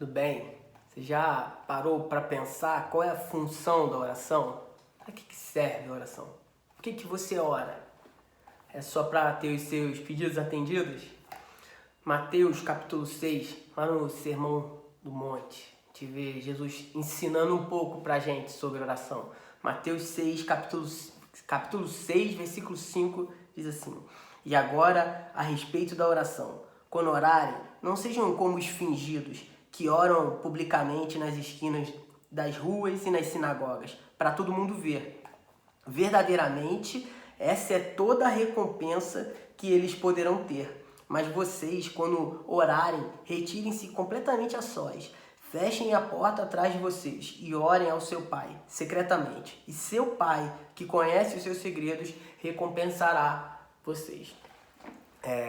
Tudo bem? Você já parou para pensar qual é a função da oração? Para que serve a oração? Por que você ora? É só para ter os seus pedidos atendidos? Mateus capítulo 6, lá no Sermão do Monte, a gente vê Jesus ensinando um pouco para a gente sobre oração. Mateus 6, capítulo 6, versículo 5, diz assim: E agora, a respeito da oração, quando orarem, não sejam como os fingidos, que oram publicamente nas esquinas das ruas e nas sinagogas, para todo mundo ver. Verdadeiramente, essa é toda a recompensa que eles poderão ter. Mas vocês, quando orarem, retirem-se completamente a sós. Fechem a porta atrás de vocês e orem ao seu Pai, secretamente. E seu Pai, que conhece os seus segredos, recompensará vocês.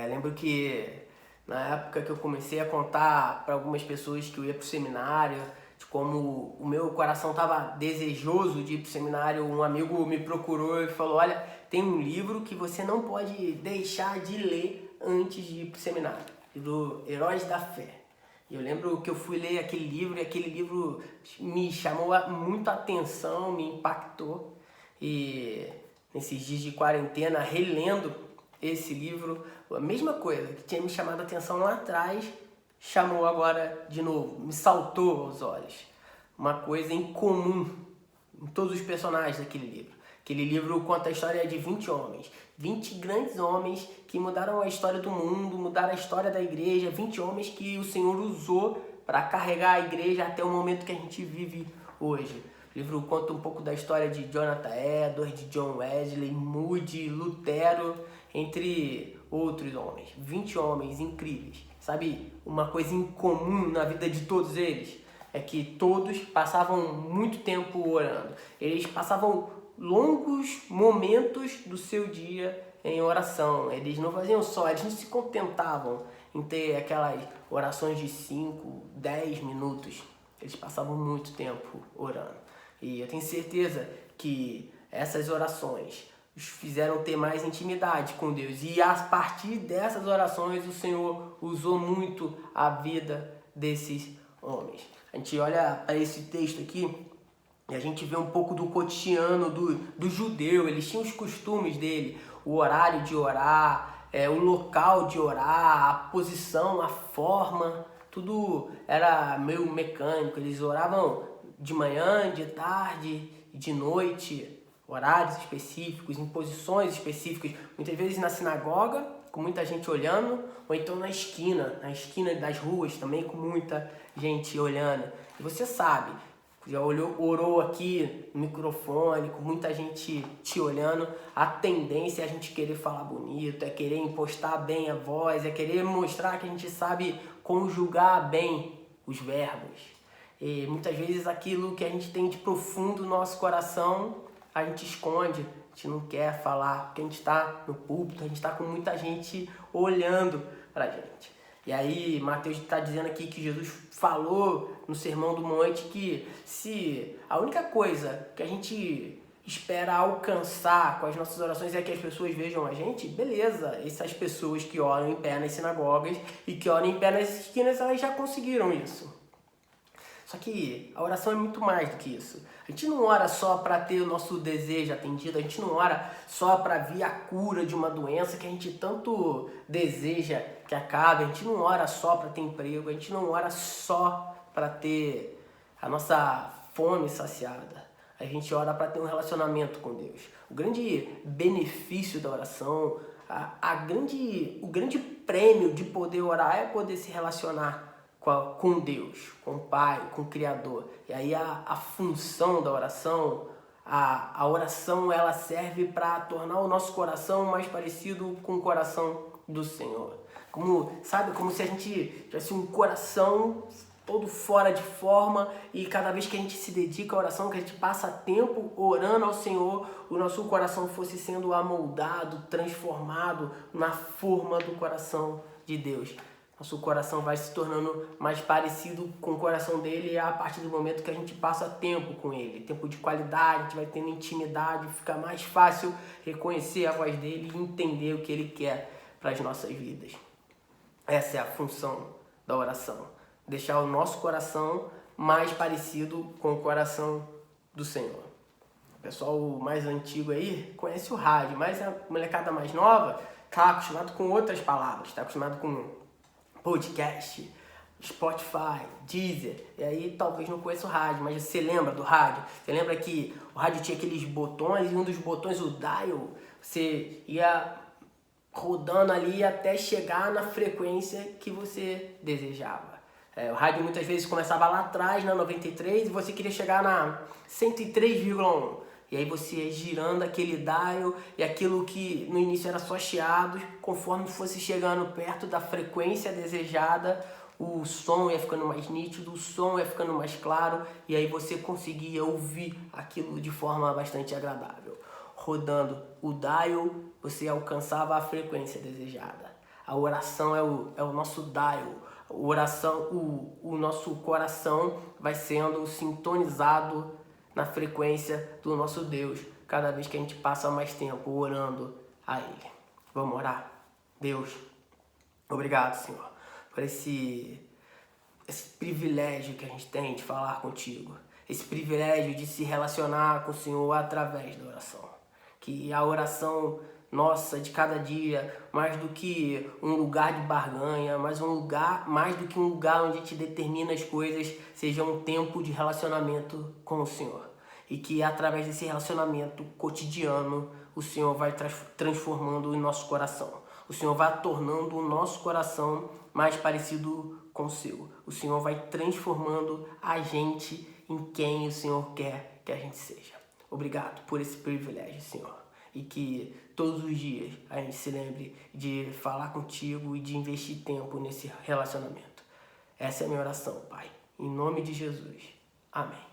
Lembro que na época que eu comecei a contar para algumas pessoas que eu ia para o seminário, de como o meu coração estava desejoso de ir para o seminário, um amigo me procurou e falou: olha, tem um livro que você não pode deixar de ler antes de ir para o seminário, do Heróis da Fé. E eu lembro que eu fui ler aquele livro e aquele livro me chamou muito a atenção, me impactou. E nesses dias de quarentena, relendo esse livro, a mesma coisa que tinha me chamado a atenção lá atrás, chamou agora de novo, me saltou aos olhos. Uma coisa incomum em todos os personagens daquele livro. Aquele livro conta a história de 20 homens, 20 grandes homens que mudaram a história do mundo, mudaram a história da igreja, 20 homens que o Senhor usou para carregar a igreja até o momento que a gente vive hoje. O livro conta um pouco da história de Jonathan Edwards, de John Wesley, Moody, Lutero, entre outros homens. 20 homens incríveis. Sabe, uma coisa incomum na vida de todos eles é que todos passavam muito tempo orando. Eles passavam longos momentos do seu dia em oração. Eles não faziam só, eles não se contentavam em ter aquelas orações de 5, 10 minutos. Eles passavam muito tempo orando. E eu tenho certeza que essas orações os fizeram ter mais intimidade com Deus. E a partir dessas orações o Senhor usou muito a vida desses homens. A gente olha para esse texto aqui e a gente vê um pouco do cotidiano do judeu. Eles tinham os costumes dele, o horário de orar, o local de orar, a posição, a forma, tudo era meio mecânico. Eles oravam de manhã, de tarde, de noite, horários específicos, em posições específicas, muitas vezes na sinagoga, com muita gente olhando, ou então na esquina das ruas também, com muita gente olhando. E você sabe, já orou aqui no microfone, com muita gente te olhando, a tendência é a gente querer falar bonito, é querer impostar bem a voz, é querer mostrar que a gente sabe conjugar bem os verbos. E muitas vezes aquilo que a gente tem de profundo no nosso coração, a gente esconde, a gente não quer falar, porque a gente está no púlpito, a gente está com muita gente olhando pra gente. E aí Mateus está dizendo aqui que Jesus falou no Sermão do Monte que se a única coisa que a gente espera alcançar com as nossas orações é que as pessoas vejam a gente, beleza, essas pessoas que oram em pé nas sinagogas e que oram em pé nas esquinas, elas já conseguiram isso. Só que a oração é muito mais do que isso. A gente não ora só para ter o nosso desejo atendido, a gente não ora só para vir a cura de uma doença que a gente tanto deseja que acabe, a gente não ora só para ter emprego, a gente não ora só para ter a nossa fome saciada. A gente ora para ter um relacionamento com Deus. O grande benefício da oração, o grande prêmio de poder orar é poder se relacionar com Deus, com o Pai, com o Criador. E aí a função da oração, a oração ela serve para tornar o nosso coração mais parecido com o coração do Senhor. Como se a gente tivesse um coração todo fora de forma e cada vez que a gente se dedica à oração, que a gente passa tempo orando ao Senhor, o nosso coração fosse sendo amoldado, transformado na forma do coração de Deus. Nosso coração vai se tornando mais parecido com o coração dele a partir do momento que a gente passa tempo com ele. Tempo de qualidade, a gente vai tendo intimidade, fica mais fácil reconhecer a voz dele e entender o que ele quer para as nossas vidas. Essa é a função da oração. deixar o nosso coração mais parecido com o coração do Senhor. O pessoal mais antigo aí conhece o rádio, mas a molecada mais nova está acostumado com outras palavras, está acostumado com podcast, Spotify, Deezer, e aí talvez não conheça o rádio, mas você lembra do rádio? Você lembra que o rádio tinha aqueles botões, e um dos botões, o dial, você ia rodando ali até chegar na frequência que você desejava. O rádio muitas vezes começava lá atrás, na 93, e você queria chegar na 103,1. E aí você ia girando aquele dial, e aquilo que no início era só chiado, conforme fosse chegando perto da frequência desejada, o som ia ficando mais nítido, o som ia ficando mais claro, e aí você conseguia ouvir aquilo de forma bastante agradável. Rodando o dial, você alcançava a frequência desejada. A oração é o nosso dial. O nosso coração vai sendo sintonizado na frequência do nosso Deus cada vez que a gente passa mais tempo orando a Ele. Vamos orar? Deus, obrigado, Senhor, por esse privilégio que a gente tem de falar contigo, esse privilégio de se relacionar com o Senhor através da oração. Que a oração nossa de cada dia, mais do que um lugar de barganha, mais do que um lugar onde a gente determina as coisas, seja um tempo de relacionamento com o Senhor. E que através desse relacionamento cotidiano, o Senhor vai transformando o nosso coração. O Senhor vai tornando o nosso coração mais parecido com o seu. O Senhor vai transformando a gente em quem o Senhor quer que a gente seja. Obrigado por esse privilégio, Senhor. E que todos os dias a gente se lembre de falar contigo e de investir tempo nesse relacionamento. Essa é a minha oração, Pai. Em nome de Jesus. Amém.